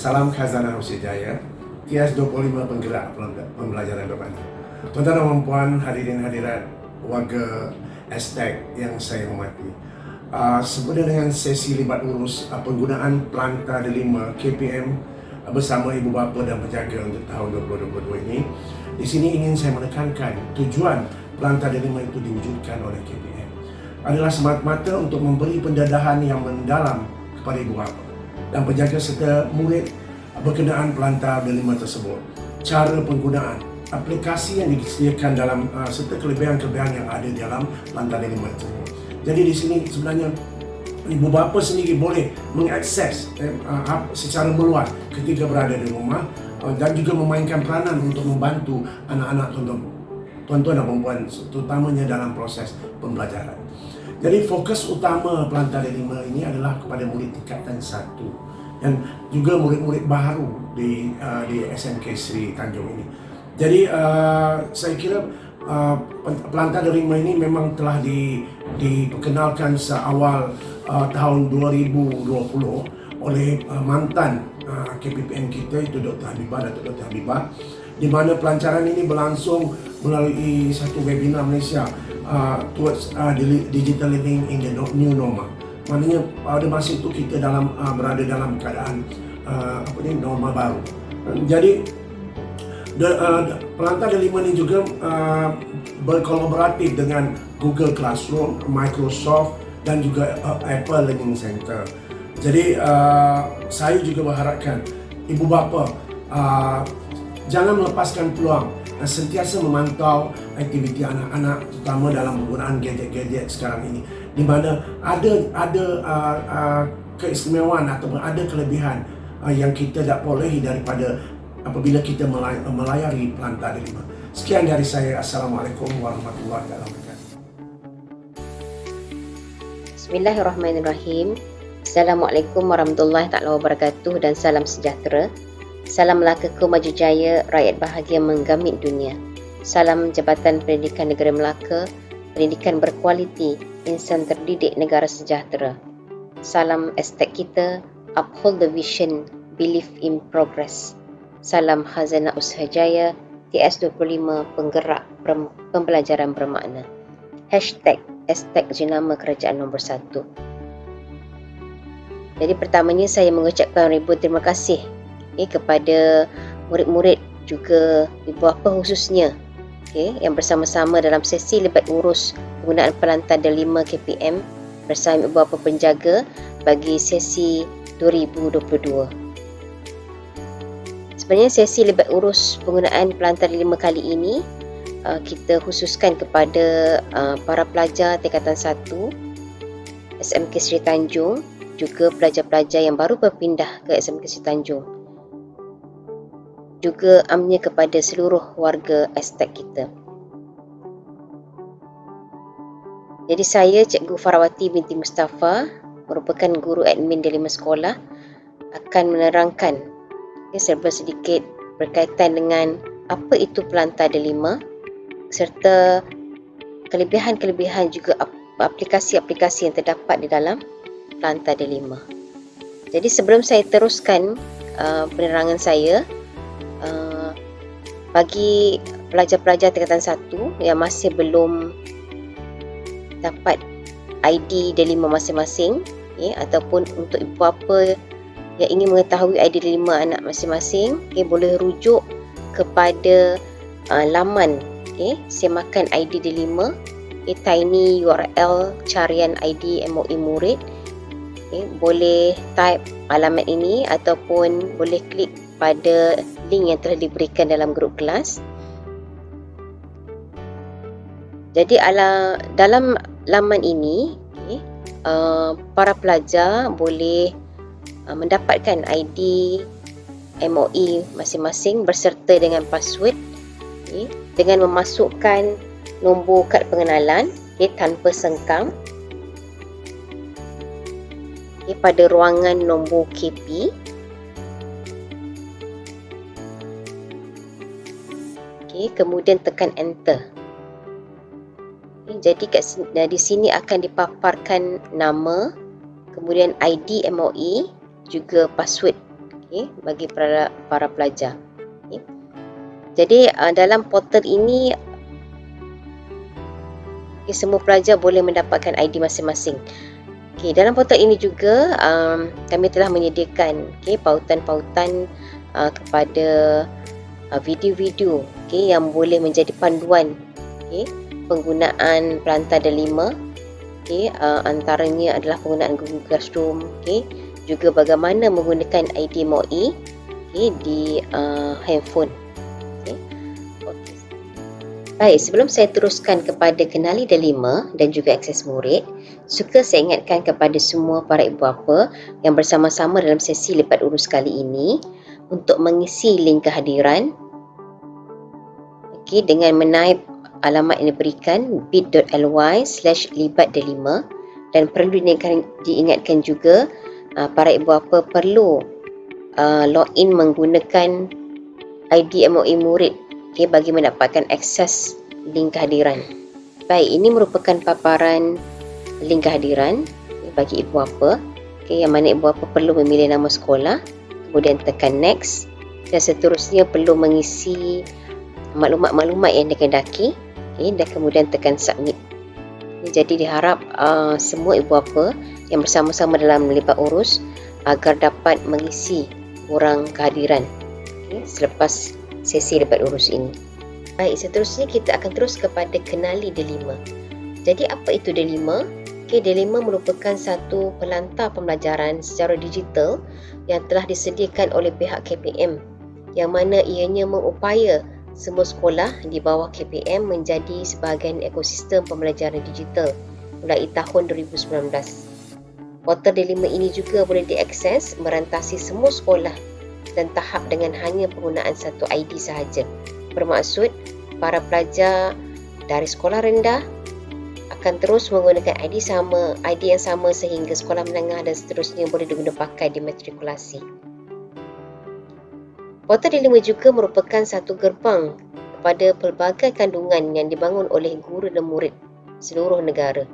Salam Khazanah Usia Jaya, TS 25 penggerak pembelajaran bermakna. Tuan-tuan dan puan, hadirin hadirat warga Aztec yang saya hormati. Sempena dengan sesi libat urus penggunaan Planta Delima KPM bersama ibu bapa dan penjaga untuk tahun 2022 ini, di sini ingin saya menekankan tujuan Planta Delima itu diwujudkan oleh KPM adalah semata-mata untuk memberi pendedahan yang mendalam kepada ibu bapa dan penjaga serta murid berkenaan Planta Delima tersebut, cara penggunaan, aplikasi yang disediakan dalam serta kelebihan-kelebihan yang ada dalam Planta Delima tersebut. Jadi di sini sebenarnya ibu bapa sendiri boleh mengakses secara meluas ketika berada di rumah dan juga memainkan peranan untuk membantu anak-anak tuan-tuan dan perempuan, terutamanya dalam proses pembelajaran. Jadi fokus utama Planta Delima ini adalah kepada murid tingkatan 1 dan juga murid-murid baru di SMK Sri Tanjung ini. Jadi saya kira Planta Delima ini memang telah diperkenalkan seawal tahun 2020 oleh mantan KPPM kita, itu Dr. Habibah, Datuk Dr. Habibah, di mana pelancaran ini berlangsung melalui satu webinar Malaysia towards digital living in the new normal. Maknanya pada masa itu kita berada dalam keadaan norma baru. Jadi Planta Delima ini juga berkolaboratif dengan Google Classroom, Microsoft dan juga Apple Learning Center. Jadi saya juga berharapkan ibu bapa jangan melepaskan peluang dan sentiasa memantau aktiviti anak-anak, terutama dalam penggunaan gadget-gadget sekarang ini, di mana ada keistimewaan atau ada kelebihan yang kita tak bolehi daripada apabila kita melayari Planta Delima. Sekian dari saya. Assalamualaikum warahmatullahi wabarakatuh. Bismillahirrahmanirrahim. Assalamualaikum warahmatullahi wabarakatuh dan salam sejahtera. Salam Melaka Maju Jaya, rakyat bahagia menggamit dunia. Salam Jabatan Pendidikan Negeri Melaka, pendidikan berkualiti, insan terdidik negara sejahtera. Salam Aztec kita, uphold the vision, believe in progress. Salam Khazanah Usia Jaya, TS 25 penggerak pembelajaran bermakna. Hashtag Aztec jenama kerajaan nombor 1. Jadi pertamanya saya mengucapkan ribuan terima kasih kepada murid-murid juga ibu bapa khususnya yang bersama-sama dalam sesi libat urus penggunaan Planta Delima KPM bersama ibu bapa penjaga bagi sesi 2022. Sebenarnya sesi libat urus penggunaan Planta Delima kali ini kita khususkan kepada para pelajar tingkatan 1 SMK Sri Tanjung, juga pelajar-pelajar yang baru berpindah ke SMK Sri Tanjung, juga amnya kepada seluruh warga Aztec kita. Jadi saya Cikgu Farawati binti Mustafa, merupakan guru admin di 5 sekolah, akan menerangkan serba sedikit berkaitan dengan apa itu Planta Delima serta kelebihan-kelebihan juga aplikasi-aplikasi yang terdapat di dalam Planta Delima. Jadi sebelum saya teruskan penerangan saya, bagi pelajar-pelajar tingkatan 1 yang masih belum dapat ID Delima masing-masing, ataupun untuk ibu bapa yang ingin mengetahui ID Delima anak masing-masing, boleh rujuk kepada laman semakan ID Delima, tiny URL carian ID MOE murid. Boleh type alamat ini ataupun boleh klik pada link yang telah diberikan dalam grup kelas. Jadi dalam laman ini para pelajar boleh mendapatkan ID MOE masing-masing berserta dengan password dengan memasukkan nombor kad pengenalan tanpa sengkang pada ruangan nombor KP. Kemudian tekan enter. Jadi di sini akan dipaparkan nama, kemudian ID MOE, juga password bagi para pelajar. Jadi dalam portal ini semua pelajar boleh mendapatkan ID masing-masing. Dalam portal ini juga kami telah menyediakan pautan-pautan kepada video-video yang boleh menjadi panduan penggunaan pelantar D5. Antaranya adalah penggunaan Google Classroom, juga bagaimana menggunakan ID MOE di handphone. Baik, sebelum saya teruskan kepada kenali D5 dan juga akses murid, suka saya ingatkan kepada semua para ibu bapa yang bersama-sama dalam sesi lipat urus kali ini untuk mengisi link kehadiran dengan menaip alamat yang diberikan bit.ly/libatd5, dan perlu diingatkan juga para ibu bapa perlu login menggunakan ID MOE murid bagi mendapatkan akses link kehadiran. Baik, ini merupakan paparan link kehadiran bagi ibu bapa, yang mana ibu bapa perlu memilih nama sekolah, kemudian tekan next, dan seterusnya perlu mengisi maklumat-maklumat yang dikehendaki, dan kemudian tekan submit. Jadi diharap semua ibu bapa yang bersama-sama dalam lipat urus agar dapat mengisi borang kehadiran selepas sesi lipat urus ini. Baik, seterusnya kita akan terus kepada kenali D5. Jadi apa itu D5? D5 merupakan satu pelantar pembelajaran secara digital yang telah disediakan oleh pihak KPM, yang mana ianya mengupaya semua sekolah di bawah KPM menjadi sebahagian ekosistem pembelajaran digital mulai tahun 2019. Portal D5 ini juga boleh diakses merantasi semua sekolah dan tahap dengan hanya penggunaan satu ID sahaja. Bermaksud, para pelajar dari sekolah rendah akan terus menggunakan ID yang sama sehingga sekolah menengah dan seterusnya boleh digunakan pakai di matrikulasi. Portal D5 juga merupakan satu gerbang kepada pelbagai kandungan yang dibangun oleh guru dan murid seluruh negara.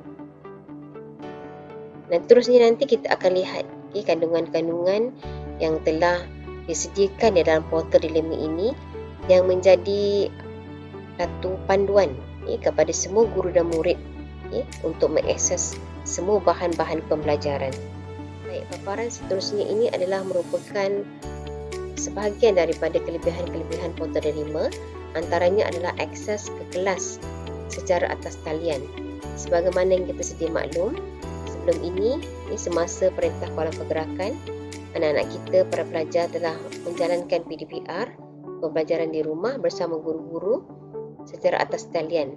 Dan terusnya nanti kita akan lihat kandungan-kandungan yang telah disediakan di dalam portal D5 ini yang menjadi satu panduan kepada semua guru dan murid untuk mengakses semua bahan-bahan pembelajaran. Baik, paparan seterusnya ini adalah merupakan sebahagian daripada kelebihan-kelebihan portal D5. Antaranya adalah akses ke kelas secara atas talian. Sebagaimana yang kita sedia maklum, sebelum ini semasa Perintah Kawalan Pergerakan, anak-anak kita, para pelajar telah menjalankan PDPR, pembelajaran di rumah bersama guru-guru secara atas talian,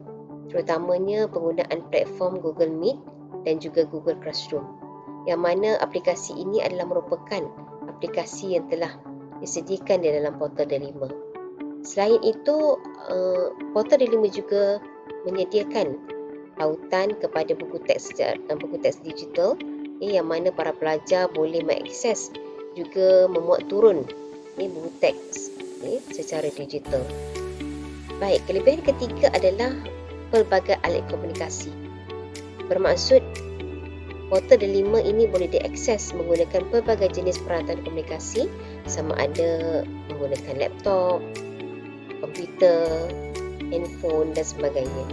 terutamanya penggunaan platform Google Meet dan juga Google Classroom, yang mana aplikasi ini adalah merupakan aplikasi yang telah disediakan di dalam portal D5. Selain itu, portal D5 juga menyediakan tautan kepada buku teks digital, yang mana para pelajar boleh mengakses juga memuat turun buku teks secara digital. Baik, kelebihan ketiga adalah pelbagai alat komunikasi. Bermaksud, portal D5 ini boleh diakses menggunakan pelbagai jenis peralatan komunikasi, sama ada menggunakan laptop, komputer, handphone dan sebagainya.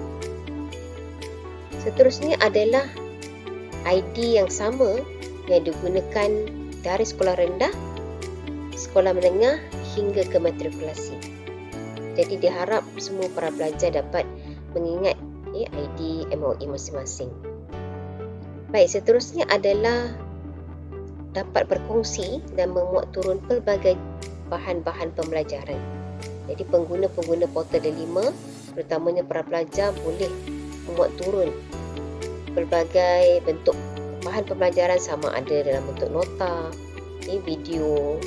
Seterusnya adalah ID yang sama yang digunakan dari sekolah rendah, sekolah menengah hingga ke matrikulasi. Jadi diharap semua para pelajar dapat mengingat ID MOE masing-masing. Baik, seterusnya adalah dapat berkongsi dan memuat turun pelbagai bahan-bahan pembelajaran. Jadi pengguna-pengguna portal D5, terutamanya para pelajar, boleh memuat turun pelbagai bentuk bahan pembelajaran, sama ada dalam bentuk nota, video,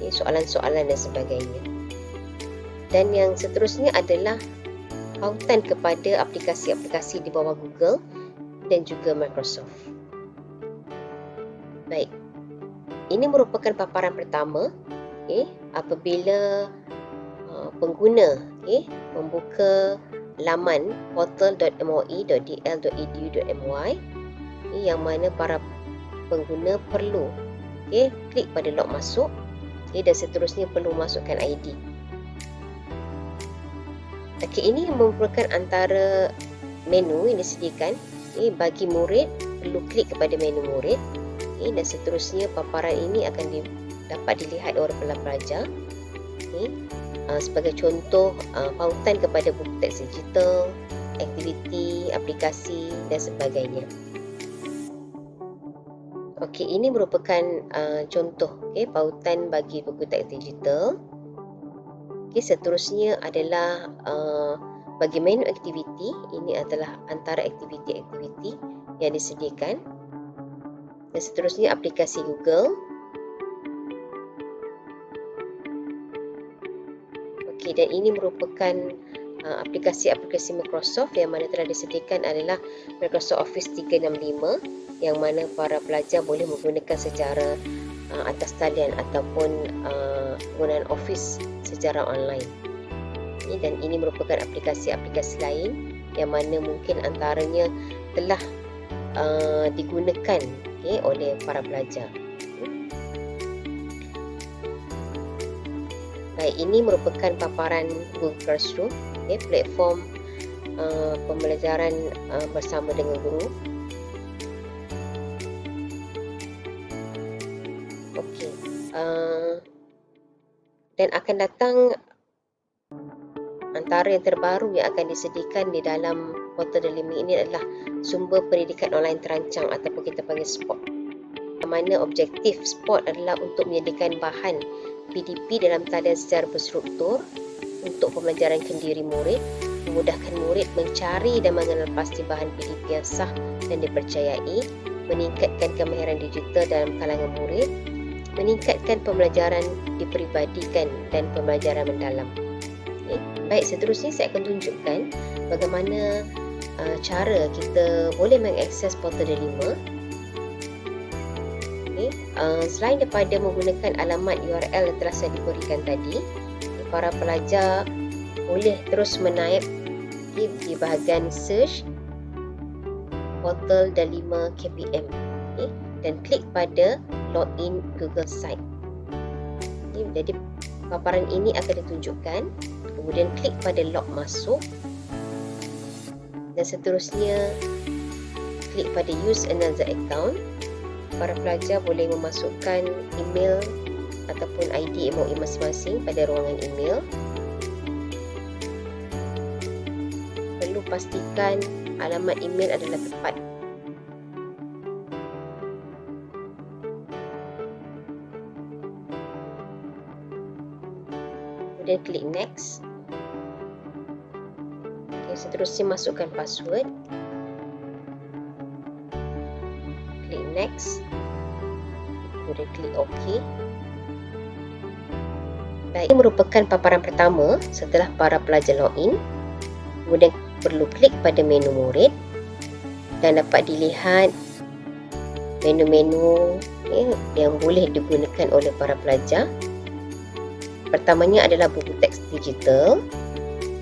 soalan-soalan dan sebagainya. Dan yang seterusnya adalah pautan kepada aplikasi-aplikasi di bawah Google dan juga Microsoft. Baik, ini merupakan paparan pertama apabila pengguna membuka laman portal.moe.dl.edu.my, yang mana para pengguna perlu klik pada log masuk dan seterusnya perlu masukkan ID. Ini merupakan antara menu yang disediakan. Bagi murid, perlu klik kepada menu murid, dan seterusnya paparan ini akan dapat dilihat oleh pelajar. Sebagai contoh, pautan kepada buku teks digital, aktiviti, aplikasi dan sebagainya. Ini merupakan contoh pautan bagi buku teks digital. Seterusnya adalah bagi menu aktiviti. Ini adalah antara aktiviti-aktiviti yang disediakan. Dan seterusnya aplikasi Google. Dan ini merupakan aplikasi-aplikasi Microsoft yang mana telah disediakan adalah Microsoft Office 365, yang mana para pelajar boleh menggunakan secara atas talian ataupun penggunaan Office secara online. Dan ini merupakan aplikasi-aplikasi lain yang mana mungkin antaranya telah digunakan oleh para pelajar. Ini merupakan paparan Google Classroom, platform pembelajaran bersama dengan guru. Dan akan datang antara yang terbaru yang akan disediakan di dalam portal D5 ini adalah sumber pendidikan online terancang ataupun kita panggil SPOT. Mana objektif SPOT adalah untuk menyediakan bahan PDP dalam talian secara berstruktur untuk pembelajaran kendiri murid, memudahkan murid mencari dan mengenal pasti bahan PDP yang sah dan dipercayai, meningkatkan kemahiran digital dalam kalangan murid, meningkatkan pembelajaran diperibadikan dan pembelajaran mendalam. Seterusnya saya akan tunjukkan bagaimana cara kita boleh mengakses portal D5. Selain daripada menggunakan alamat URL yang telah saya diberikan tadi, para pelajar boleh terus menaip di bahagian search portal D5 KPM dan klik pada login Google Site. Jadi paparan ini akan ditunjukkan, kemudian klik pada log masuk dan seterusnya klik pada use another account. Para pelajar boleh memasukkan email ataupun ID MOE masing-masing pada ruangan email. Perlu pastikan alamat email adalah tepat. Kemudian klik next. Seterusnya masukkan password. Klik next, kemudian klik OK. Ini merupakan paparan pertama setelah para pelajar login. Kemudian perlu klik pada menu murid dan dapat dilihat menu-menu yang boleh digunakan oleh para pelajar. Pertamanya adalah buku teks digital,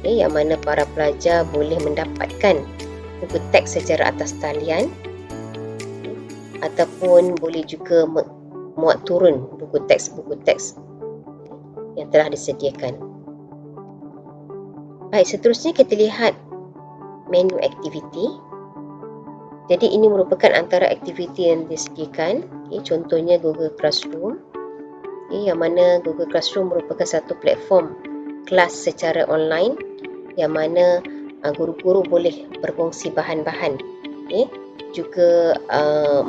yang mana para pelajar boleh mendapatkan buku teks secara atas talian, ataupun boleh juga muat turun buku teks yang telah disediakan. Seterusnya kita lihat menu aktiviti. Jadi ini merupakan antara aktiviti yang disediakan. Contohnya Google Classroom, yang mana Google Classroom merupakan satu platform kelas secara online yang mana guru-guru boleh berkongsi bahan-bahan, juga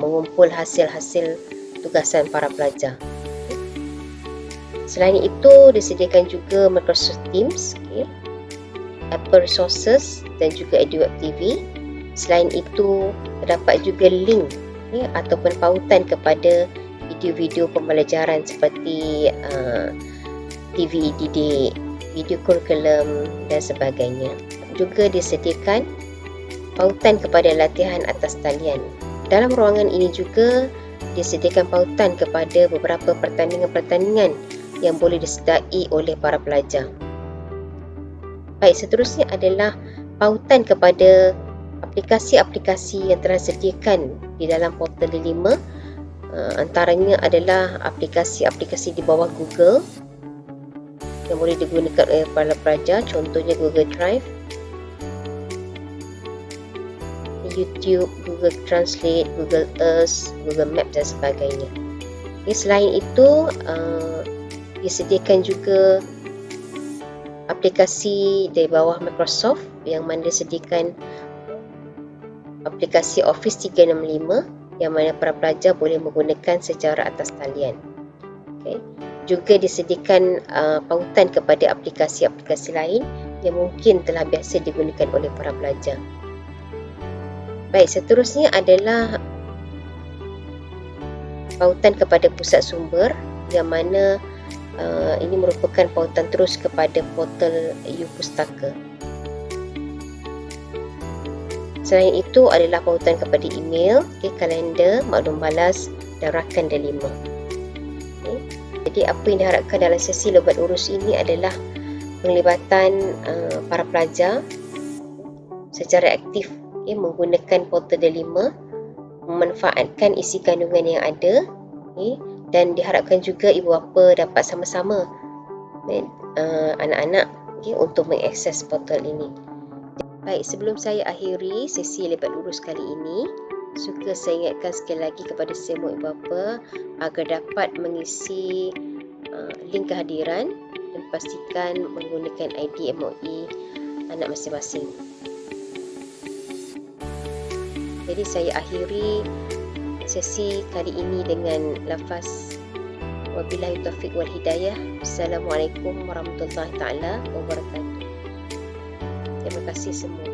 mengumpul hasil-hasil tugasan para pelajar. Selain itu disediakan juga Microsoft Teams, Apple Resources dan juga EduWeb TV. Selain itu terdapat juga link ataupun pautan kepada video-video pembelajaran seperti TV didik, video kurikulum dan sebagainya. Juga disediakan pautan kepada latihan atas talian. Dalam ruangan ini juga disediakan pautan kepada beberapa pertandingan-pertandingan yang boleh disedai oleh para pelajar. Seterusnya adalah pautan kepada aplikasi-aplikasi yang telah disediakan di dalam portal D5 Antaranya adalah aplikasi-aplikasi di bawah Google yang boleh digunakan oleh para pelajar, contohnya Google Drive, YouTube, Google Translate, Google Earth, Google Maps dan sebagainya. Selain itu, disediakan juga aplikasi dari bawah Microsoft yang mana disediakan aplikasi Office 365 yang mana para pelajar boleh menggunakan secara atas talian. Okay. Juga disediakan pautan kepada aplikasi-aplikasi lain yang mungkin telah biasa digunakan oleh para pelajar. Baik, seterusnya adalah pautan kepada pusat sumber yang mana ini merupakan pautan terus kepada portal U-Pustaka. Selain itu adalah pautan kepada email, kalender, maklum balas dan rakan delima. Jadi apa yang diharapkan dalam sesi Lobat Urus ini adalah penglibatan para pelajar secara aktif menggunakan portal delima, memanfaatkan isi kandungan yang ada, dan diharapkan juga ibu bapa dapat sama-sama anak-anak untuk mengakses portal ini. Baik, sebelum saya akhiri sesi Lobat Urus kali ini, suka saya ingatkan sekali lagi kepada semua ibu bapa agar dapat mengisi link kehadiran dan pastikan menggunakan ID MOE anak masing-masing. Jadi saya akhiri sesi kali ini dengan lafaz wabillahi taufiq wal hidayah. Assalamualaikum warahmatullahi taala wabarakatuh. Terima kasih semua.